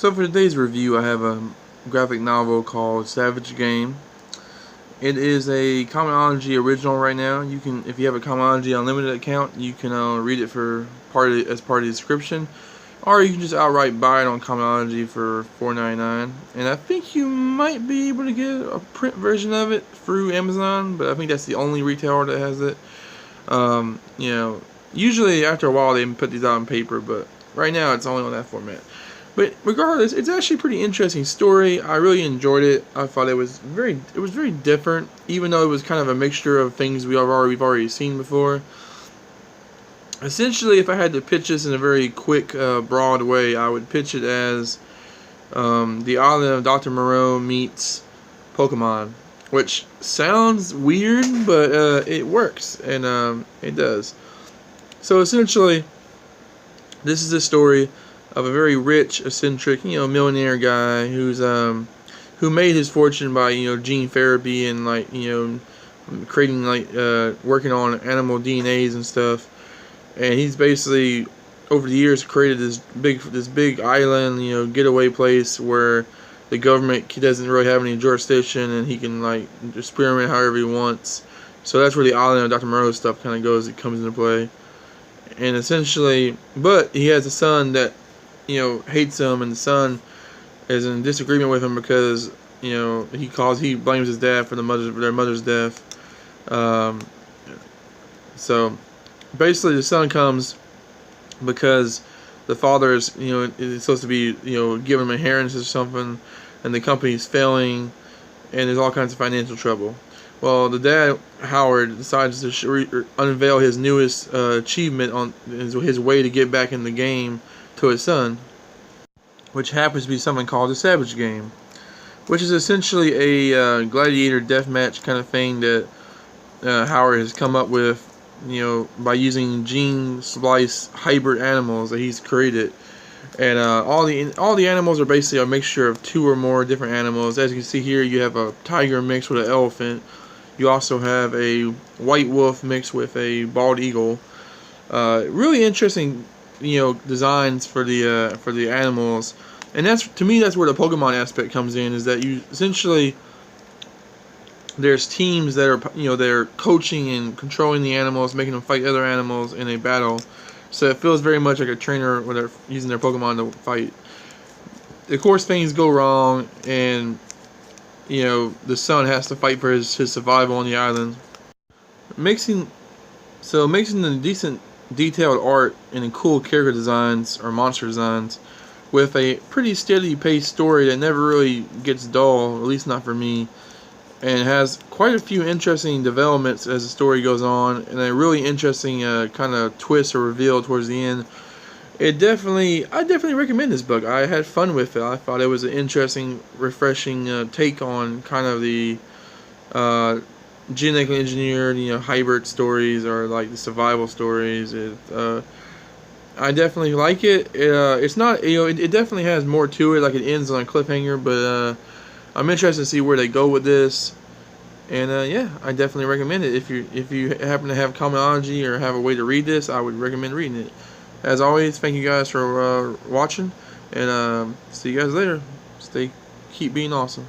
So for today's review, I have a graphic novel called Savage Game. It is a Comixology original right now. You can, if you have a Comixology Unlimited account, you can read it for as part of the description, or you can just outright buy it on Comixology for $4.99. And I think you might be able to get a print version of it through Amazon, but I think that's the only retailer that has it. Usually after a while they put these out on paper, but right now it's only on that format. But regardless, it's actually a pretty interesting story. I really enjoyed it. I thought it was very different, even though it was kind of a mixture of things we've already seen before. Essentially, if I had to pitch this in a very quick, broad way, I would pitch it as the island of Dr. Moreau meets Pokemon, which sounds weird, but it works, and it does. So essentially, this is a story of a very rich, eccentric, millionaire guy who made his fortune by, gene therapy and creating working on animal DNAs and stuff. And he's basically over the years created this big island, getaway place where the government doesn't really have any jurisdiction, and he can experiment however he wants. So that's where the island of Dr. Moreau stuff kind of comes into play. And essentially, but he has a son that hates him, and the son is in disagreement with him because he blames his dad for their mother's death. So basically, the son comes because the father is supposed to be giving him inheritance or something, and the company's failing, and there's all kinds of financial trouble. Well, the dad, Howard, decides to unveil his newest achievement on his way to get back in the game to his son, which happens to be something called the Savage Game, which is essentially a gladiator deathmatch kind of thing that Howard has come up with, by using gene splice hybrid animals that he's created. And all the animals are basically a mixture of two or more different animals. As you can see here, you have a tiger mixed with an elephant. You also have a white wolf mixed with a bald eagle. Really interesting, designs for the animals, and to me that's where the Pokemon aspect comes in. Is that you essentially there's teams that are they're coaching and controlling the animals, making them fight other animals in a battle. So it feels very much like a trainer where they're using their Pokemon to fight. Of course, things go wrong, and the son has to fight for his survival on the island. Mixing the decent detailed art and cool character designs or monster designs with a pretty steady paced story that never really gets dull, at least not for me, and has quite a few interesting developments as the story goes on, and a really interesting kind of twist or reveal towards the end. I definitely recommend this book. I had fun with it. I thought it was an interesting, refreshing take on kind of the genetically engineered, hybrid stories, or like the survival stories. I definitely like it. It's not, it definitely has more to it. Like, it ends on a cliffhanger, but I'm interested to see where they go with this. And yeah, I definitely recommend it. If you happen to have Comixology or have a way to read this, I would recommend reading it. As always, thank you guys for watching, and see you guys later. Keep being awesome.